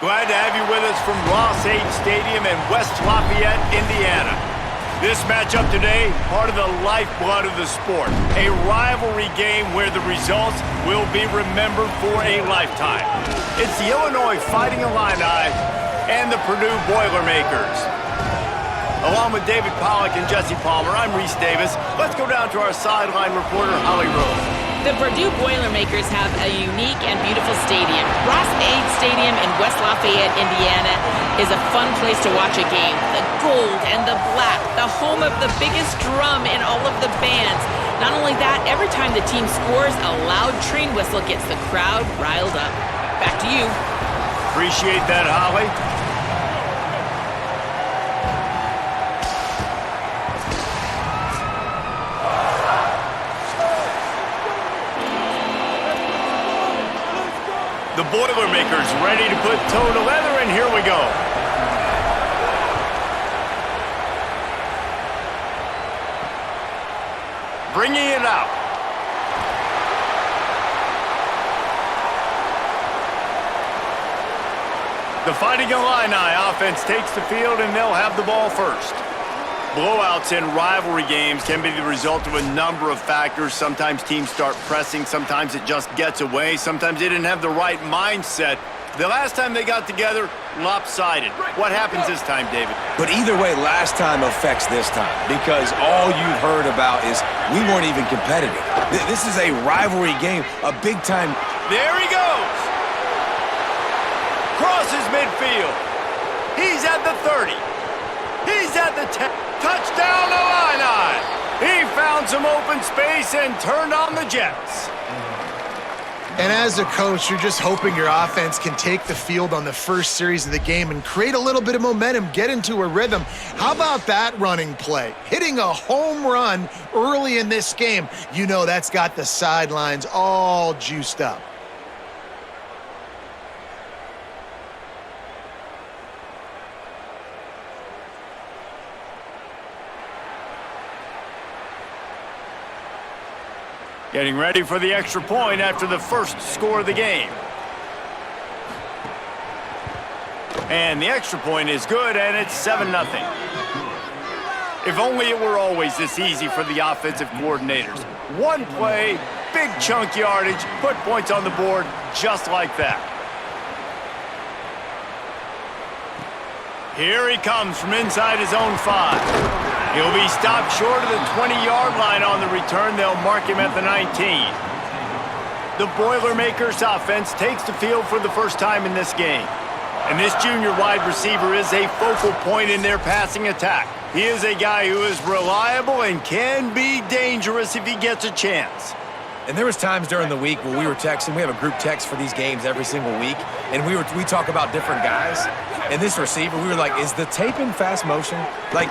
Glad to have you with us from Ross-Ade Stadium in West Lafayette, Indiana. This matchup today, part of the lifeblood of the sport. A rivalry game where the results will be remembered for a lifetime. It's the Illinois Fighting Illini and the Purdue Boilermakers. Along with David Pollack and Jesse Palmer, I'm Reese Davis. Let's go down to our sideline reporter, Holly Rose. The Purdue Boilermakers have a unique and beautiful stadium. Ross-Ade Stadium in West Lafayette, Indiana is a fun place to watch a game. The gold and the black, the home of the biggest drum in all of the bands. Not only that, every time the team scores, a loud train whistle gets the crowd riled up. Back to you. Appreciate that, Holly. The Boilermakers ready to put toe to leather, and here we go. Bringing it out. The Fighting Illini offense takes the field, and they'll have the ball first. Blowouts in rivalry games can be the result of a number of factors. Sometimes teams start pressing. Sometimes it just gets away. Sometimes they didn't have the right mindset. The last time they got together, lopsided. What happens this time, David? But either way, last time affects this time because all you've heard about is we weren't even competitive. This is a rivalry game, a big-time. There he goes. Crosses midfield. He's at the 30. He's at the 10. Touchdown, Illini! He found some open space and turned on the Jets. And as a coach, you're just hoping your offense can take the field on the first series of the game and create a little bit of momentum, get into a rhythm. How about that running play? Hitting a home run early in this game. You know that's got the sidelines all juiced up. Getting ready for the extra point after the first score of the game. And the extra point is good, and it's 7-0. If only it were always this easy for the offensive coordinators. One play, big chunk yardage, put points on the board just like that. Here he comes from inside his own 5. He'll be stopped short of the 20-yard line on the return. They'll mark him at the 19. The Boilermakers offense takes the field for the first time in this game. And this junior wide receiver is a focal point in their passing attack. He is a guy who is reliable and can be dangerous if he gets a chance. And there was times during the week where we were texting. We have a group text for these games every single week. And we talk about different guys. And this receiver, we were like, is the tape in fast motion? Like,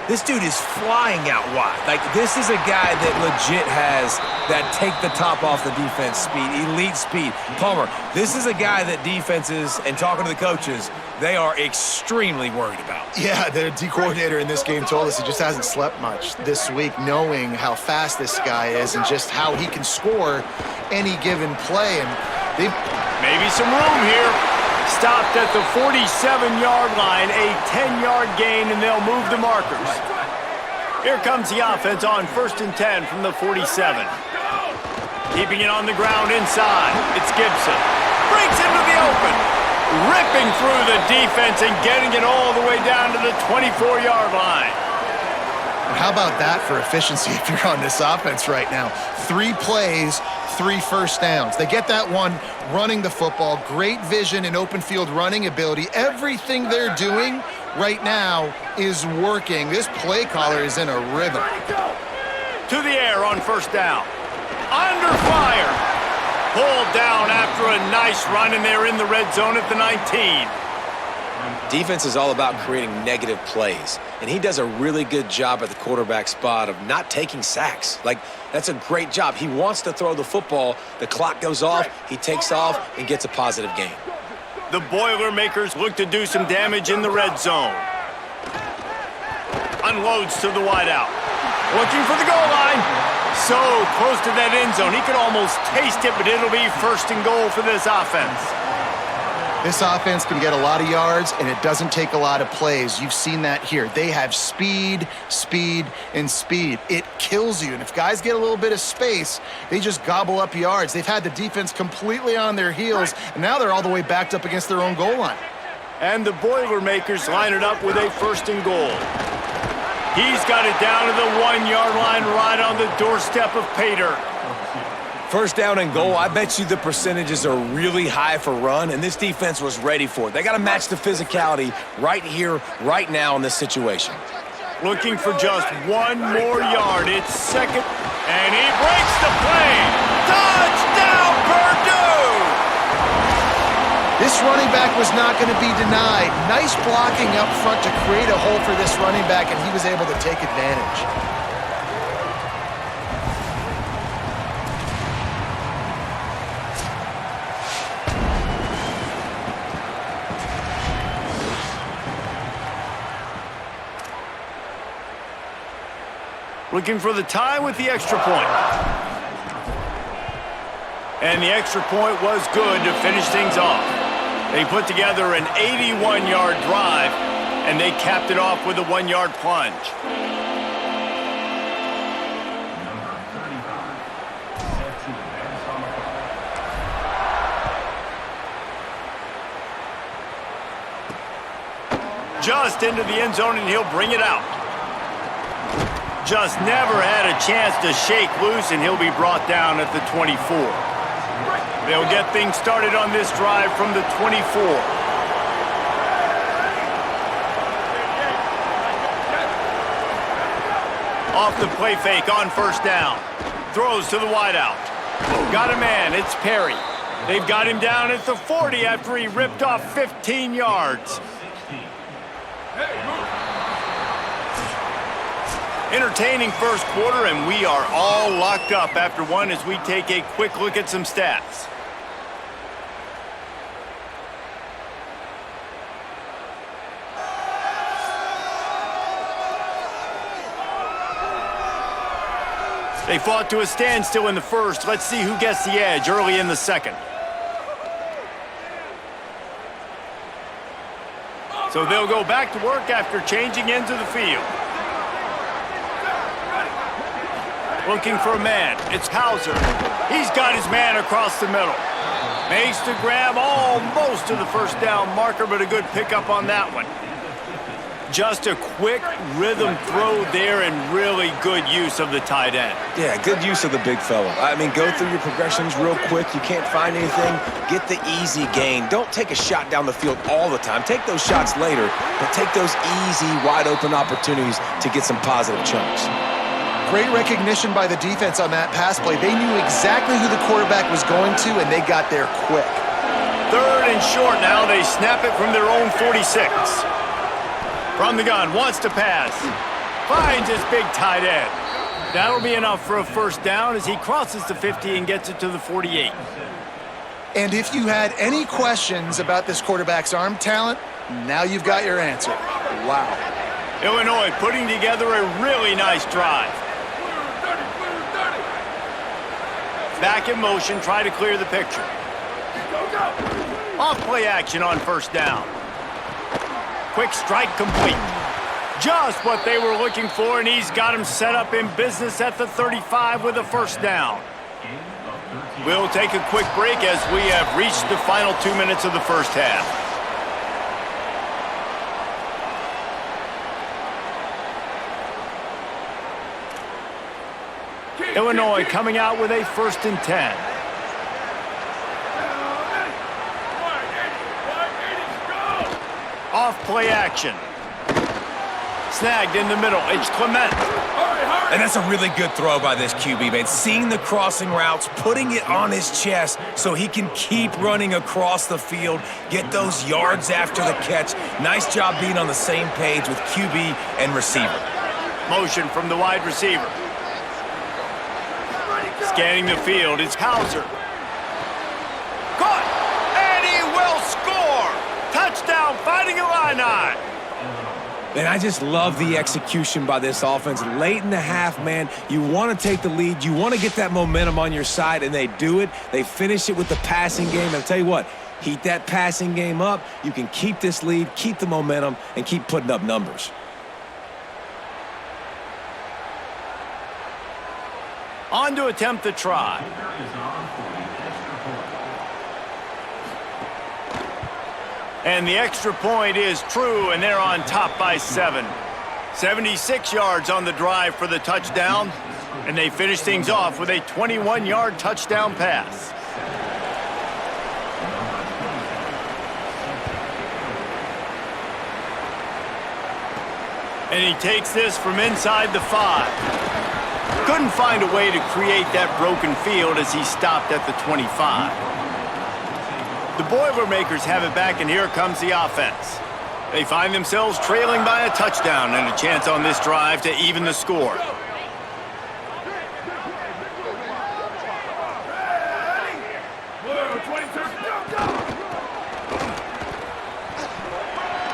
this dude is flying out wide. Like, this is a guy that legit has that take the top off the defense speed, elite speed. Palmer, this is a guy that defenses, and talking to the coaches, they are extremely worried about. Yeah, the D coordinator in this game told us he just hasn't slept much this week, knowing how fast this guy is and just how he can score any given play. And maybe some room here. Stopped at the 47-yard line, a 10-yard gain, and they'll move the markers. Here comes the offense on 1st and 10 from the 47. Keeping it on the ground inside. It's Gibson. Breaks into the open. Ripping through the defense and getting it all the way down to the 24-yard line. And how about that for efficiency if you're on this offense right now? 3 plays, 3 first downs. They get that one running the football, great vision and open field running ability. Everything they're doing right now is working. This play caller is in a rhythm. To the air on 1st down. Under fire. Pulled down after a nice run, and they're in the red zone at the 19. Defense is all about creating negative plays, and he does a really good job at the quarterback spot of not taking sacks. Like, that's a great job. He wants to throw the football. The clock goes off, he takes off, and gets a positive gain. The Boilermakers look to do some damage in the red zone. Unloads to the wideout. Looking for the goal line. So close to that end zone. He could almost taste it, but it'll be 1st and goal for this offense. This offense can get a lot of yards, and it doesn't take a lot of plays. You've seen that here. They have speed, speed, and speed. It kills you. And if guys get a little bit of space, they just gobble up yards. They've had the defense completely on their heels, and now they're all the way backed up against their own goal line. And the Boilermakers line it up with a 1st and goal. He's got it down to the 1-yard line right on the doorstep of pay dirt. 1st down and goal, I bet you the percentages are really high for run, and this defense was ready for it. They got to match the physicality right here, right now in this situation. Looking for just 1 more yard. It's 2nd, and he breaks the play. Touchdown, Purdue! This running back was not going to be denied. Nice blocking up front to create a hole for this running back, and he was able to take advantage. Looking for the tie with the extra point. And the extra point was good to finish things off. They put together an 81-yard drive, and they capped it off with a 1-yard plunge. Just into the end zone, and he'll bring it out. Just never had a chance to shake loose, and he'll be brought down at the 24. They'll get things started on this drive from the 24. Off the play fake on 1st down. Throws to the wideout. Got a man, it's Perry. They've got him down at the 40 after he ripped off 15 yards. Entertaining 1st quarter, and we are all locked up after one as we take a quick look at some stats. They fought to a standstill in the 1st. Let's see who gets the edge early in the 2nd. So they'll go back to work after changing into the field. Looking for a man. It's Hauser. He's got his man across the middle. Makes the grab almost to the 1st down marker, but a good pickup on that one. Just a quick rhythm throw there and really good use of the tight end. Yeah, good use of the big fella. I mean, go through your progressions real quick. You can't find anything. Get the easy gain. Don't take a shot down the field all the time. Take those shots later, but take those easy, wide-open opportunities to get some positive chunks. Great recognition by the defense on that pass play. They knew exactly who the quarterback was going to, and they got there quick. 3rd and short now. They snap it from their own 46. From the gun, wants to pass. Finds his big tight end. That'll be enough for a 1st down as he crosses the 50 and gets it to the 48. And if you had any questions about this quarterback's arm talent, now you've got your answer. Wow. Illinois putting together a really nice drive. Back in motion, try to clear the picture. Off play action on 1st down. Quick strike complete. Just what they were looking for, and he's got him set up in business at the 35 with a 1st down. We'll take a quick break as we have reached the final 2 minutes of the 1st half. Illinois coming out with a 1st and 10. Off play action. Snagged in the middle. It's Clement. And that's a really good throw by this QB, man. Seeing the crossing routes, putting it on his chest so he can keep running across the field, get those yards after the catch. Nice job being on the same page with QB and receiver. Motion from the wide receiver. Scanning the field, it's Hauser. Caught! And he will score! Touchdown, Fighting Illini! And I just love the execution by this offense. Late in the half, man, you want to take the lead. You want to get that momentum on your side, and they do it. They finish it with the passing game. And I'll tell you what, Heat that passing game up. You can keep this lead, keep the momentum, and keep putting up numbers. On to attempt the try. And the extra point is true, and they're on top by 7. 76 yards on the drive for the touchdown, and they finish things off with a 21-yard touchdown pass. And he takes this from inside the 5. Couldn't find a way to create that broken field as he stopped at the 25. The Boilermakers have it back, and here comes the offense. They find themselves trailing by a touchdown and a chance on this drive to even the score.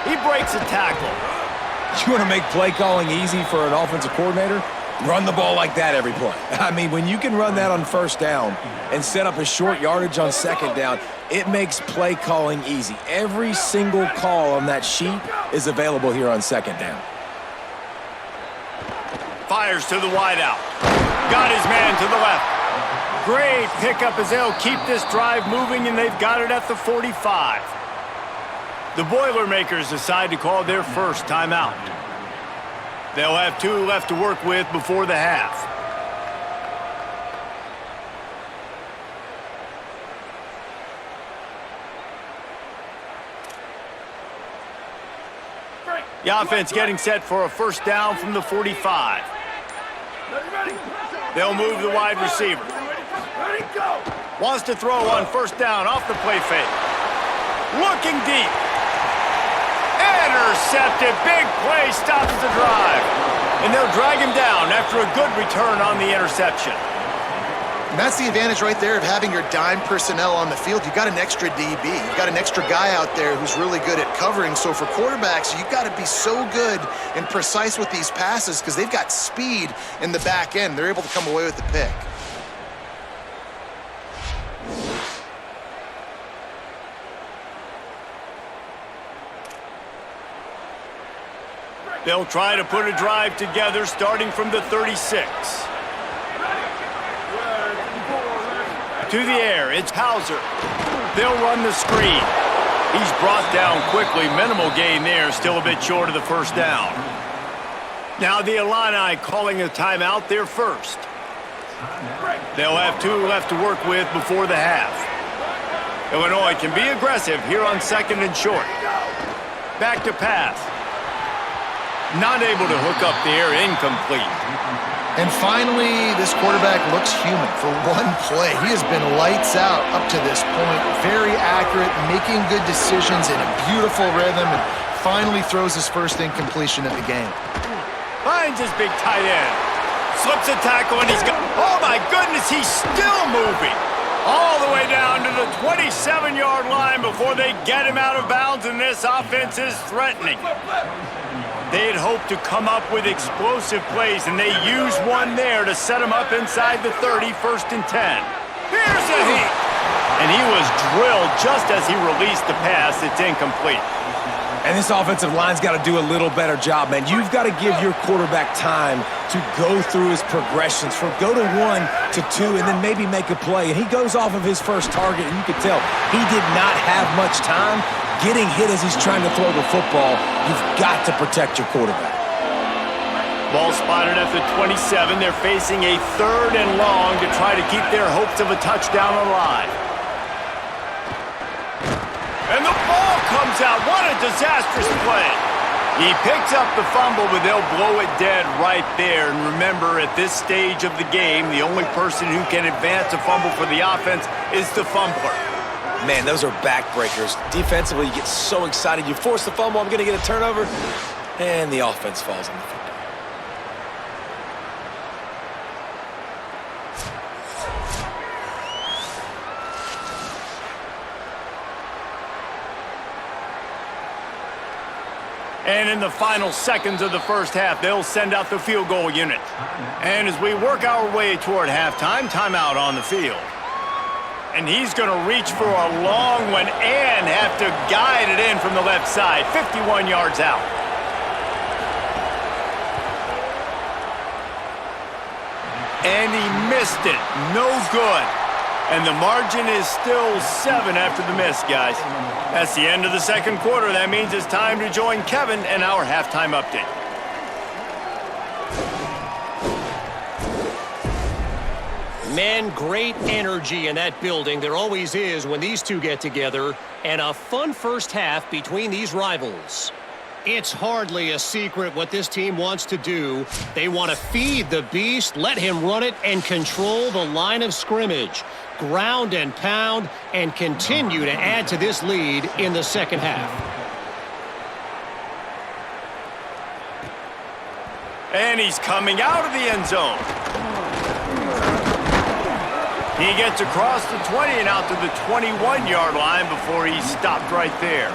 He breaks a tackle. You want to make play calling easy for an offensive coordinator? Run the ball like that every play. I mean, when you can run that on first down and set up a short yardage on second down, it makes play calling easy. Every single call on that sheet is available here on second down. Fires to the wideout. Got his man to the left. Great pickup as they'll keep this drive moving, and they've got it at the 45. The Boilermakers decide to call their first timeout. They'll have 2 left to work with before the half. The offense getting set for a first down from the 45. They'll move the wide receiver. Wants to throw on first down off the play fake. Looking deep. Intercepted. Big play stops the drive. And they'll drag him down after a good return on the interception. And that's the advantage right there of having your dime personnel on the field. You've got an extra DB. You've got an extra guy out there who's really good at covering. So for quarterbacks, you've got to be so good and precise with these passes because they've got speed in the back end. They're able to come away with the pick. They'll try to put a drive together starting from the 36. To the air, it's Hauser. They'll run the screen. He's brought down quickly. Minimal gain there, still a bit short of the first down. Now the Illini calling a timeout, their first. They'll have 2 left to work with before the half. Illinois can be aggressive here on second and short. Back to pass. Not able to hook up there, incomplete. And finally, this quarterback looks human for one play. He has been lights out up to this point. Very accurate, making good decisions in a beautiful rhythm, and finally throws his first incompletion of the game. Finds his big tight end. Slips a tackle, and he's got... Oh, my goodness, he's still moving. All the way down to the 27-yard line before they get him out of bounds, and this offense is threatening. They had hoped to come up with explosive plays, and they used one there to set him up inside the 30, 1st and 10. Here's a heat! And he was drilled just as he released the pass. It's incomplete. And this offensive line's got to do a little better job, man. You've got to give your quarterback time to go through his progressions, from go to 1 to 2, and then maybe make a play. And he goes off of his first target, and you can tell he did not have much time getting hit as he's trying to throw the football. You've got to protect your quarterback. Ball spotted at the 27. They're facing a 3rd and long to try to keep their hopes of a touchdown alive. And the ball comes out. What a disastrous play. He picks up the fumble, but they'll blow it dead right there. And remember, at this stage of the game, the only person who can advance a fumble for the offense is the fumbler. Man, those are backbreakers. Defensively, you get so excited. You force the fumble, I'm going to get a turnover, and the offense falls on the football. And in the final seconds of the first half, they'll send out the field goal unit. And as we work our way toward halftime, timeout on the field. And he's going to reach for a long one and have to guide it in from the left side. 51 yards out. And he missed it. No good. And the margin is still 7 after the miss, guys. That's the end of the second quarter. That means it's time to join Kevin and our halftime update. Man, great energy in that building. There always is when these two get together. And a fun first half between these rivals. It's hardly a secret what this team wants to do. They want to feed the beast, let him run it, and control the line of scrimmage. Ground and pound, and continue to add to this lead in the second half. And he's coming out of the end zone. He gets across the 20 and out to the 21-yard line before he stopped right there.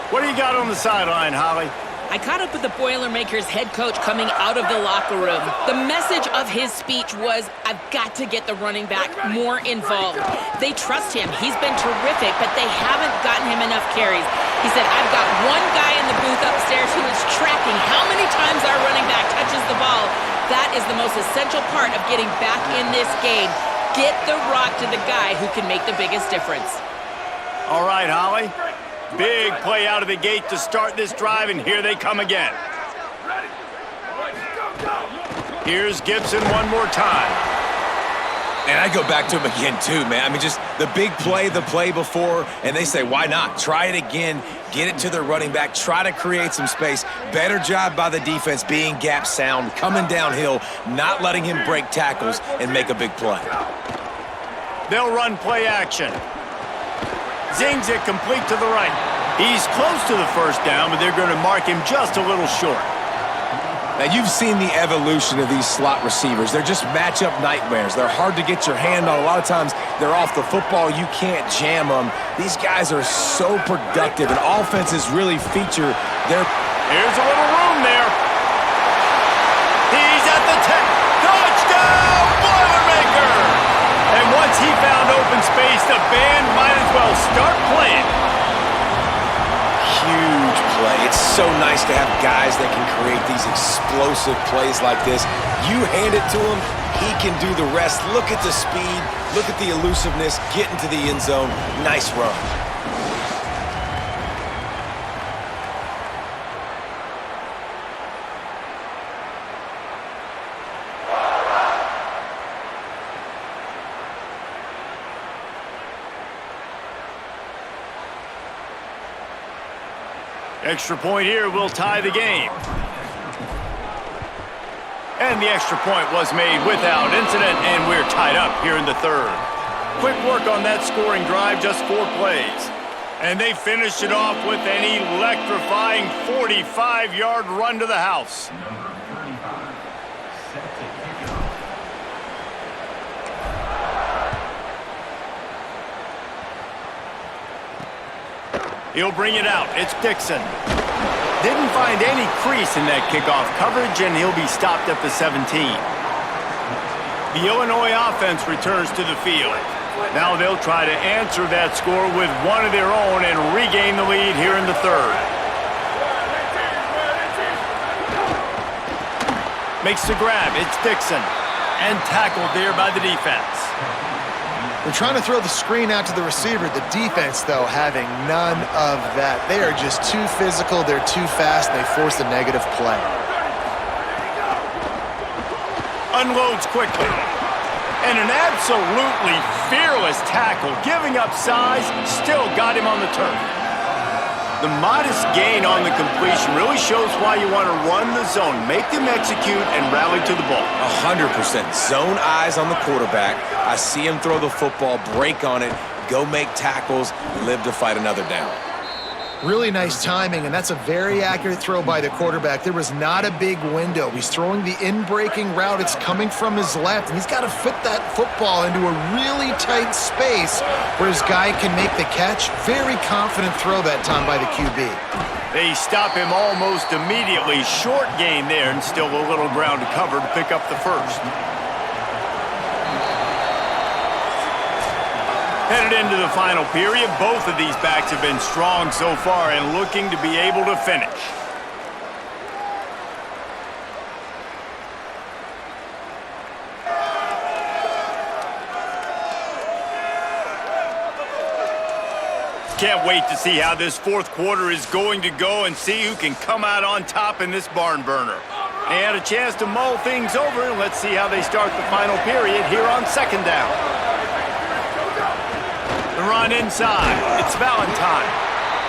What do you got on the sideline, Holly? I caught up with the Boilermakers head coach coming out of the locker room. The message of his speech was, I've got to get the running back more involved. They trust him. He's been terrific, but they haven't gotten him enough carries. He said, I've got one guy in the booth upstairs who is tracking how many times our running back touches the ball. That is the most essential part of getting back in this game. Get the rock to the guy who can make the biggest difference. All right, Holly. Big play out of the gate to start this drive, and here they come again. Here's Gibson one more time. And I go back to him again, too, man. I mean, just the big play, the play before, and they say, why not? Try it again, get it to their running back, try to create some space. Better job by the defense being gap sound, coming downhill, not letting him break tackles and make a big play. They'll run play action. Zings it complete to the right. He's close to the first down, but they're going to mark him just a little short. Now, you've seen the evolution of these slot receivers. They're just matchup nightmares. They're hard to get your hand on. A lot of times, they're off the football. You can't jam them. These guys are so productive, and offenses really feature their... Here's a little room there. He's at the 10. Touchdown, Boilermaker! And once he found open space, the band might as well start playing. Huge play. It's so nice to have guys that can create these explosive plays like this. You hand it to him, he can do the rest. Look at the speed, look at the elusiveness, get into the end zone. Nice run. Extra point here will tie the game. And the extra point was made without incident, and we're tied up here in the third. Quick work on that scoring drive, just 4 plays. And they finished it off with an electrifying 45-yard run to the house. He'll bring it out. It's Dixon. Didn't find any crease in that kickoff coverage, and he'll be stopped at the 17. The Illinois offense returns to the field. Now they'll try to answer that score with one of their own and regain the lead here in the third. Makes the grab. It's Dixon. And tackled there by the defense. They're trying to throw the screen out to the receiver. The defense, though, having none of that. They are just too physical. They're too fast. And they force a negative play. Unloads quickly. And an absolutely fearless tackle. Giving up size, still got him on the turf. The modest gain on the completion really shows why you want to run the zone. Make them execute and rally to the ball. 100%. Zone eyes on the quarterback. I see him throw the football, break on it, go make tackles, live to fight another down. Really nice timing, and that's a very accurate throw by the quarterback. There was not a big window. He's throwing the in-breaking route. It's coming from his left, and he's got to fit that football into a really tight space where his guy can make the catch. Very confident throw that time by the QB. They stop him almost immediately. Short gain there, and still a little ground to cover to pick up the first. Headed into the final period, both of these backs have been strong so far and looking to be able to finish. Can't wait to see how this fourth quarter is going to go and see who can come out on top in this barn burner. They had a chance to mull things over, and let's see how they start the final period here on second down. The run inside. It's Valentine.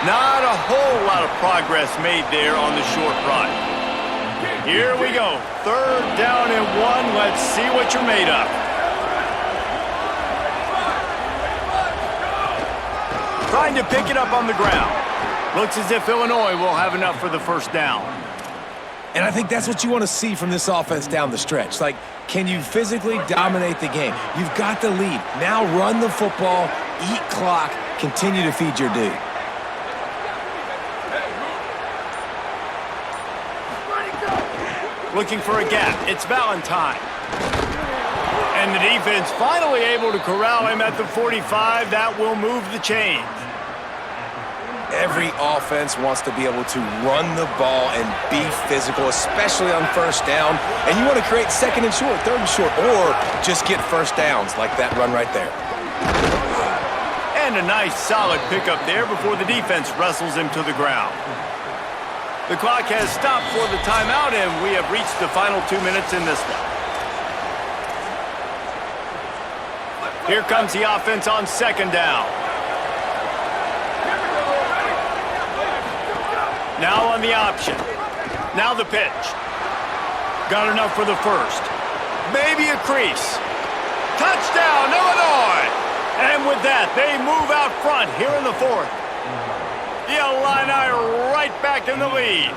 Not a whole lot of progress made there on the short run. Here we go. Third down and 1. Let's see what you're made of. Trying to pick it up on the ground. Looks as if Illinois will have enough for the first down. And I think that's what you want to see from this offense down the stretch. Like, can you physically dominate the game? You've got the lead. Now run the football, eat clock, continue to feed your dude. Looking for a gap. It's Valentine. And the defense finally able to corral him at the 45. That will move the chains. Every offense wants to be able to run the ball and be physical, especially on first down. And you want to create second and short, third and short, or just get first downs like that run right there. And a nice solid pickup there before the defense wrestles him to the ground. The clock has stopped for the timeout, and we have reached the final 2 minutes in this one. Here comes the offense on second down. Now on the option. Now the pitch. Got enough for the first. Maybe a crease. Touchdown, Illinois! And with that, they move out front here in the fourth. The Illini right back in the lead.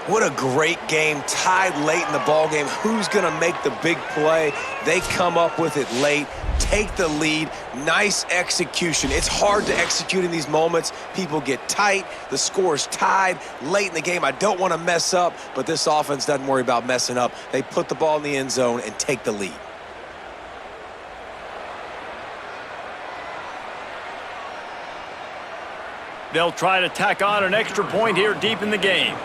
What a great game, tied late in the ball game. Who's going to make the big play? They come up with it late, take the lead. Nice execution. It's hard to execute in these moments. People get tight. The score's tied late in the game. I don't want to mess up, but this offense doesn't worry about messing up. They put the ball in the end zone and take the lead. They'll try to tack on an extra point here deep in the game.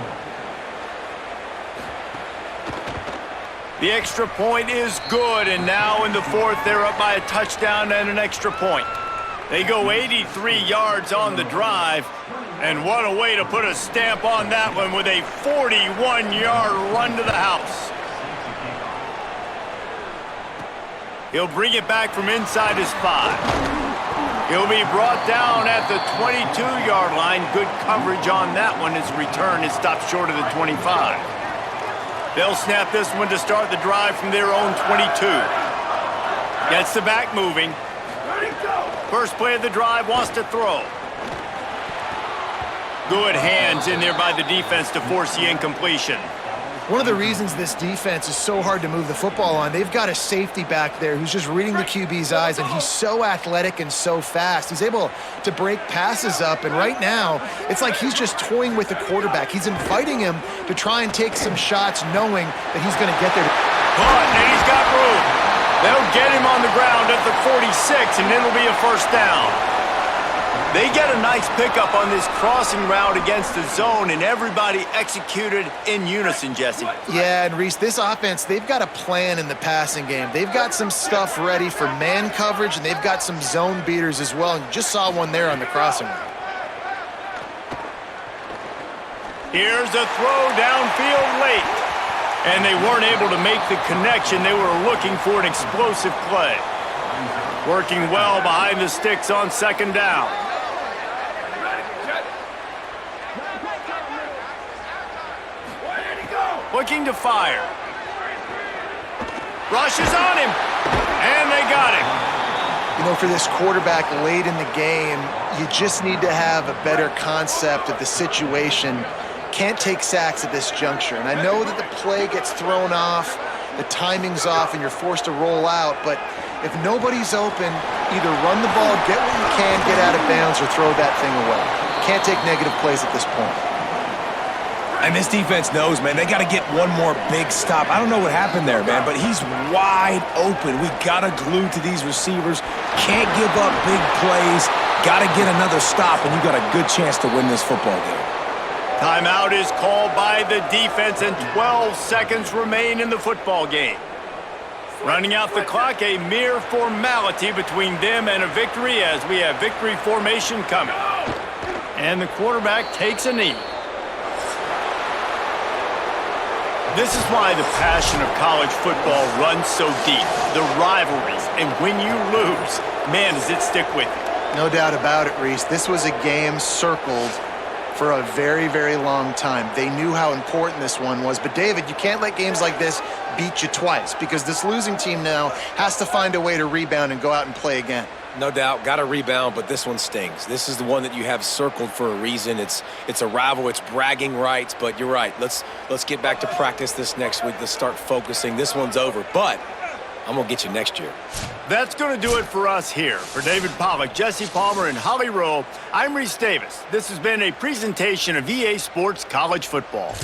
The extra point is good, and now in the fourth, they're up by a touchdown and an extra point. They go 83 yards on the drive, and what a way to put a stamp on that one with a 41-yard run to the house. He'll bring it back from inside his 5. He'll be brought down at the 22-yard line. Good coverage on that one. His return is stopped short of the 25. They'll snap this one to start the drive from their own 22. Gets the back moving. First play of the drive, wants to throw. Good hands in there by the defense to force the incompletion. One of the reasons this defense is so hard to move the football on, they've got a safety back there who's just reading the QB's eyes, and he's so athletic and so fast. He's able to break passes up, and right now, it's like he's just toying with the quarterback. He's inviting him to try and take some shots, knowing that he's going to get there. Caught, and he's got room. They'll get him on the ground at the 46, and it'll be a first down. They get a nice pickup on this crossing route against the zone, and everybody executed in unison, Jesse. Yeah, and Reese, this offense, they've got a plan in the passing game. They've got some stuff ready for man coverage, and they've got some zone beaters as well, and you just saw one there on the crossing route. Here's a throw downfield late, and they weren't able to make the connection. They were looking for an explosive play. Working well behind the sticks on second down. Looking to fire. Rushes on him, and they got him. You know, for this quarterback late in the game, you just need to have a better concept of the situation. Can't take sacks at this juncture. And I know that the play gets thrown off, the timing's off, and you're forced to roll out, but if nobody's open, either run the ball, get what you can, get out of bounds, or throw that thing away. Can't take negative plays at this point. And this defense knows, man, they got to get one more big stop. I don't know what happened there, man, but he's wide open. We got to glue to these receivers. Can't give up big plays. Got to get another stop, and you got a good chance to win this football game. Timeout is called by the defense, and 12 seconds remain in the football game. Running out the clock, a mere formality between them and a victory as we have victory formation coming. And the quarterback takes a knee. This is why the passion of college football runs so deep. The rivalries, and when you lose, man, does it stick with you. No doubt about it, Reese. This was a game circled for a very, very long time. They knew how important this one was. But, David, you can't let games like this beat you twice because this losing team now has to find a way to rebound and go out and play again. No doubt, got to rebound, but this one stings. This is the one that you have circled for a reason. It's a rival, it's bragging rights, but you're right. Let's get back to practice this next week. Let's start focusing. This one's over, but I'm going to get you next year. That's going to do it for us here. For David Pollack, Jesse Palmer, and Holly Rowe, I'm Reese Davis. This has been a presentation of EA Sports College Football.